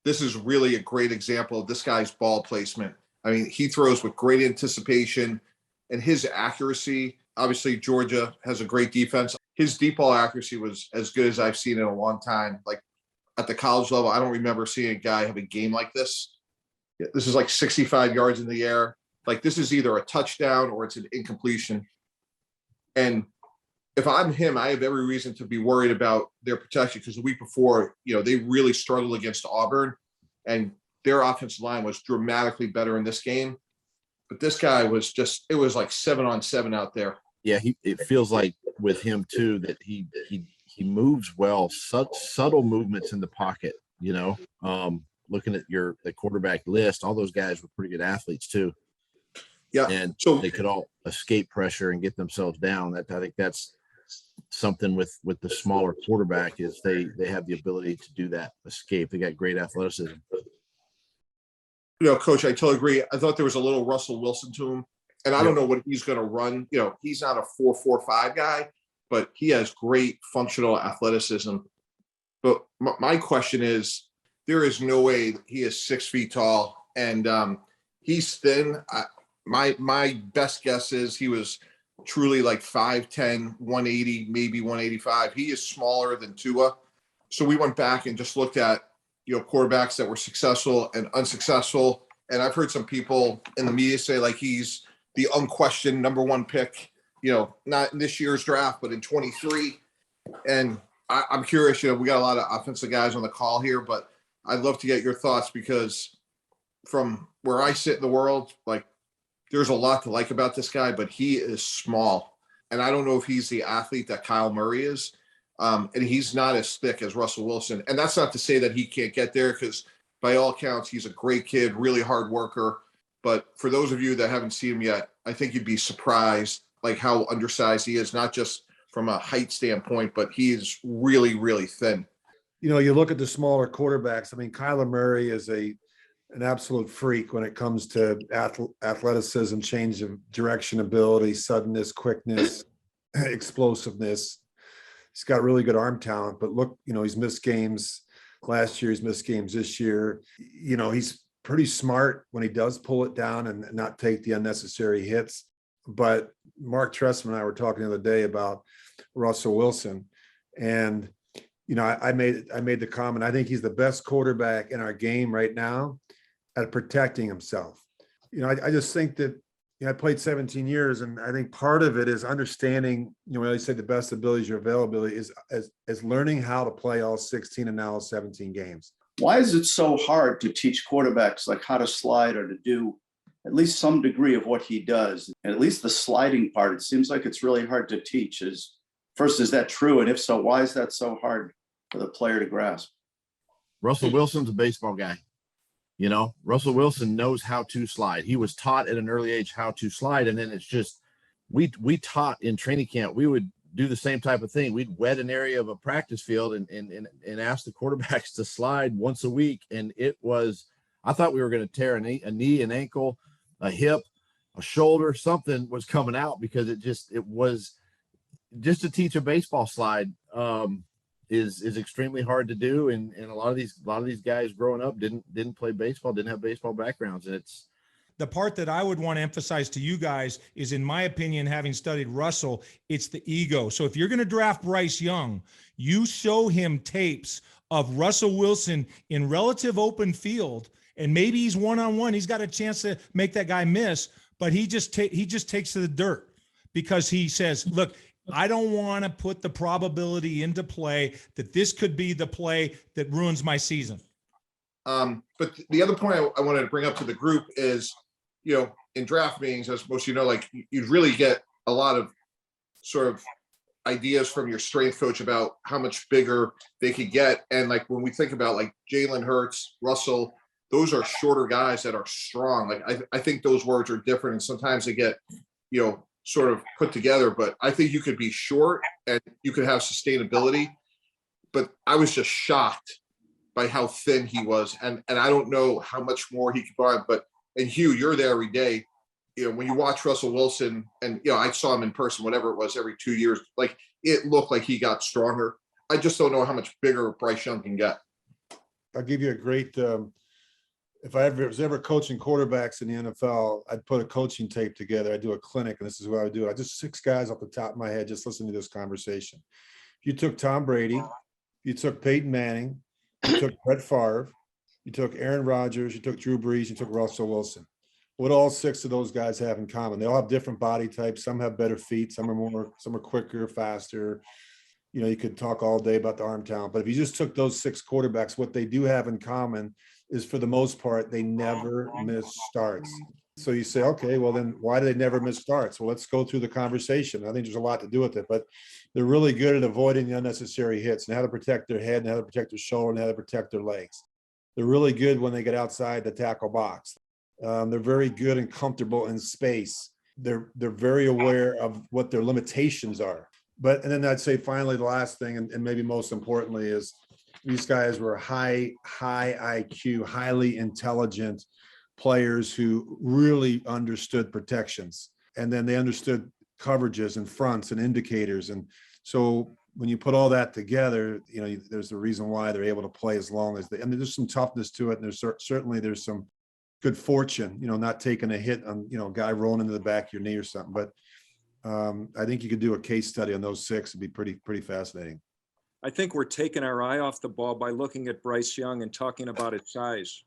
this is really a great example of this guy's ball placement. I mean, he throws with great anticipation and his accuracy. Obviously, Georgia has a great defense. His deep ball accuracy was as good as I've seen in a long time. Like at the college level, I don't remember seeing a guy have a game like this. This is like 65 yards in the air. Like this is either a touchdown or it's an incompletion. And if I'm him, I have every reason to be worried about their protection because the week before, they really struggled against Auburn and their offensive line was dramatically better in this game. But this guy was it was like 7-on-7 out there. Yeah, it feels like with him too that he moves well, such subtle movements in the pocket, looking at the quarterback list, all those guys were pretty good athletes too. Yeah. And so they could all escape pressure and get themselves down. I think that's something with the smaller quarterback is they have the ability to do that escape. They got great athleticism. Coach, I totally agree. I thought there was a little Russell Wilson to him, and I don't know what he's going to run. He's not a 4.45 guy, but he has great functional athleticism. But my question is, there is no way that he is 6 feet tall, and he's thin. My best guess is he was truly like 5'10", 180, maybe 185. He is smaller than Tua. So we went back and just looked at, quarterbacks that were successful and unsuccessful. And I've heard some people in the media say like he's the unquestioned number one pick, not in this year's draft, but in 23. And I'm curious, we got a lot of offensive guys on the call here, but I'd love to get your thoughts because from where I sit in the world, like there's a lot to like about this guy, but he is small. And I don't know if he's the athlete that Kyle Murray is. And he's not as thick as Russell Wilson. And that's not to say that he can't get there because by all accounts, he's a great kid, really hard worker. But for those of you that haven't seen him yet, I think you'd be surprised like how undersized he is, not just from a height standpoint, but he is really, really thin. You look at the smaller quarterbacks. I mean, Kyler Murray is an absolute freak when it comes to athleticism, change of direction ability, suddenness, quickness, explosiveness. He's got really good arm talent, but look, he's missed games last year. He's missed games this year. He's pretty smart when he does pull it down and not take the unnecessary hits. But Marc Trestman and I were talking the other day about Russell Wilson. And, I made the comment, I think he's the best quarterback in our game right now at protecting himself. I just think that, I played 17 years, and I think part of it is understanding, when I say the best ability is your availability, is learning how to play all 16 and now 17 games. Why is it so hard to teach quarterbacks like how to slide or to do at least some degree of what he does? And at least the sliding part, it seems like it's really hard to teach. Is that true? And if so, why is that so hard for the player to grasp? Russell Wilson's a baseball guy. Russell Wilson knows how to slide. He was taught at an early age how to slide. And then it's just, we taught in training camp, we would do the same type of thing. We'd wet an area of a practice field and ask the quarterbacks to slide once a week. And I thought we were going to tear a knee, an ankle, a hip, a shoulder, something was coming out because it was just to teach a baseball slide. Is extremely hard to do, and a lot of these guys growing up didn't play baseball, didn't have baseball backgrounds, and it's the part that I would want to emphasize to you guys is, in my opinion, having studied Russell, it's the ego. So if you're going to draft Bryce Young, you show him tapes of Russell Wilson in relative open field, and maybe he's one-on-one, he's got a chance to make that guy miss, but he just takes to the dirt because he says, look, I don't want to put the probability into play that this could be the play that ruins my season. But the other point I wanted to bring up to the group is, in draft meetings, as most like you really get a lot of sort of ideas from your strength coach about how much bigger they could get. And like when we think about like Jalen Hurts, Russell, those are shorter guys that are strong. Like I think those words are different, and sometimes they get, sort of put together, but I think you could be short and you could have sustainability. But I was just shocked by how thin he was. And I don't know how much more he could provide, and Hugh, you're there every day. When you watch Russell Wilson and, I saw him in person, whatever it was, every 2 years, like it looked like he got stronger. I just don't know how much bigger Bryce Young can get. I'll give you a great, if I was ever coaching quarterbacks in the NFL, I'd put a coaching tape together. I'd do a clinic, and this is what I would do. I just 6 guys off the top of my head, just listen to this conversation. If you took Tom Brady, you took Peyton Manning, you took Brett Favre, you took Aaron Rodgers, you took Drew Brees, you took Russell Wilson. What all 6 of those guys have in common? They all have different body types. Some have better feet, some are quicker, faster. You know, you could talk all day about the arm talent, but if you just took those 6 quarterbacks, what they do have in common is, for the most part, they never miss starts. So you say, okay, well then why do they never miss starts? Well, let's go through the conversation. I think there's a lot to do with it, but they're really good at avoiding the unnecessary hits and how to protect their head and how to protect their shoulder and how to protect their legs. They're really good when they get outside the tackle box. They're very good and comfortable in space. They're very aware of what their limitations are. And then I'd say finally, the last thing, and maybe most importantly, is these guys were high IQ, highly intelligent players who really understood protections. And then they understood coverages and fronts and indicators. And so when you put all that together, you know, there's a reason why they're able to play as long as they, I mean, there's some toughness to it. And there's certainly some good fortune, you know, not taking a hit on, you know, a guy rolling into the back of your knee or something. But I think you could do a case study on those 6. It'd be pretty fascinating. I think we're taking our eye off the ball by looking at Bryce Young and talking about his size.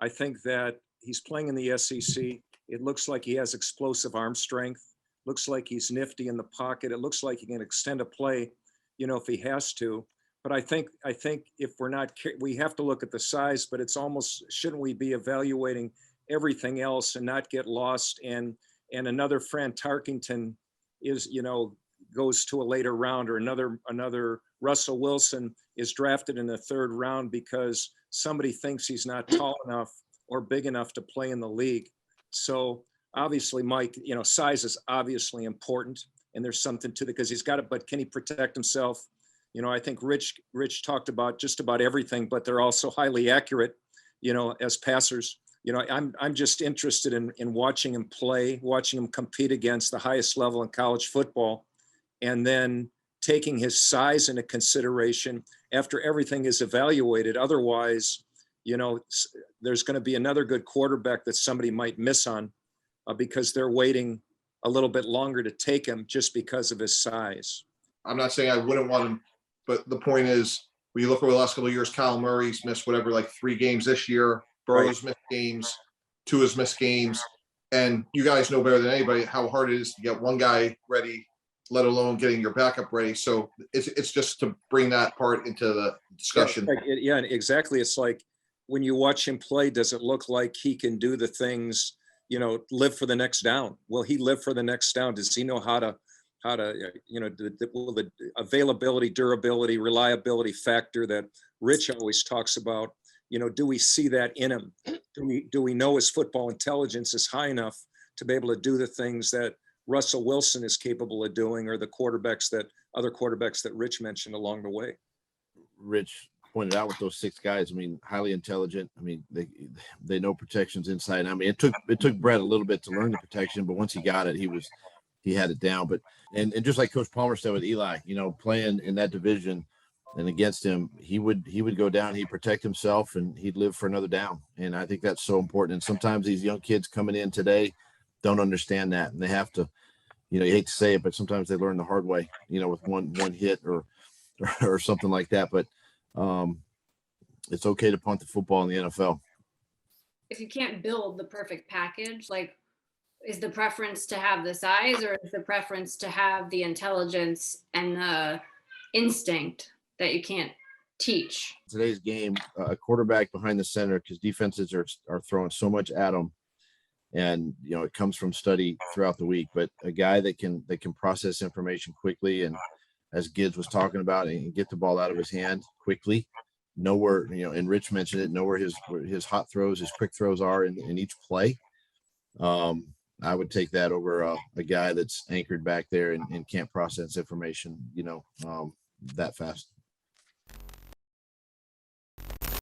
I think that he's playing in the SEC. It looks like he has explosive arm strength. Looks like he's nifty in the pocket. It looks like he can extend a play, you know, if he has to. But I think if we're not, we have to look at the size, but it's almost, shouldn't we be evaluating everything else and not get lost? And another Fran Tarkington is, you know, goes to a later round, or another Russell Wilson is drafted in the 3rd round because somebody thinks he's not tall enough or big enough to play in the league. So obviously, Mike, you know, size is obviously important, and there's something to it because he's got it, but can he protect himself? You know, I think Rich talked about just about everything, but they're also highly accurate, you know, as passers. You know, I'm just interested in watching him play, watching him compete against the highest level in college football, and then taking his size into consideration after everything is evaluated. Otherwise, you know, there's going to be another good quarterback that somebody might miss on because they're waiting a little bit longer to take him just because of his size. I'm not saying I wouldn't want him, but the point is, when you look over the last couple of years, Kyle Murray's missed whatever, like 3 games this year. Burrow's missed games. Tua's missed games. And you guys know better than anybody how hard it is to get one guy ready, let alone getting your backup ready. So it's just to bring that part into the discussion. Yeah, exactly. It's like when you watch him play, does it look like he can do the things, you know, live for the next down? Will he live for the next down? Does he know how to, you know, the availability, durability, reliability factor that Rich always talks about? You know, do we see that in him? Do we know his football intelligence is high enough to be able to do the things that Russell Wilson is capable of doing, or the other quarterbacks that Rich mentioned along the way? Rich pointed out with those 6 guys, I mean, highly intelligent. I mean, they know protections inside. I mean, it took Brett a little bit to learn the protection, but once he got it, he had it down. But and just like Coach Palmer said with Eli, you know, playing in that division and against him, he would go down, he'd protect himself, and he'd live for another down. And I think that's so important. And sometimes these young kids coming in today don't understand that, and they have to, you know, you hate to say it, but sometimes they learn the hard way, you know, with one hit or something like that. But it's okay to punt the football in the NFL. If you can't build the perfect package, like, is the preference to have the size, or is the preference to have the intelligence and the instinct that you can't teach? Today's game, a quarterback behind the center, because defenses are throwing so much at them, and you know, it comes from study throughout the week. But a guy that can process information quickly, and as Gibbs was talking about, and get the ball out of his hand quickly, know where, you know, and Rich mentioned it, know where his hot throws, his quick throws are in each play. I would take that over a guy that's anchored back there and can't process information, you know, that fast.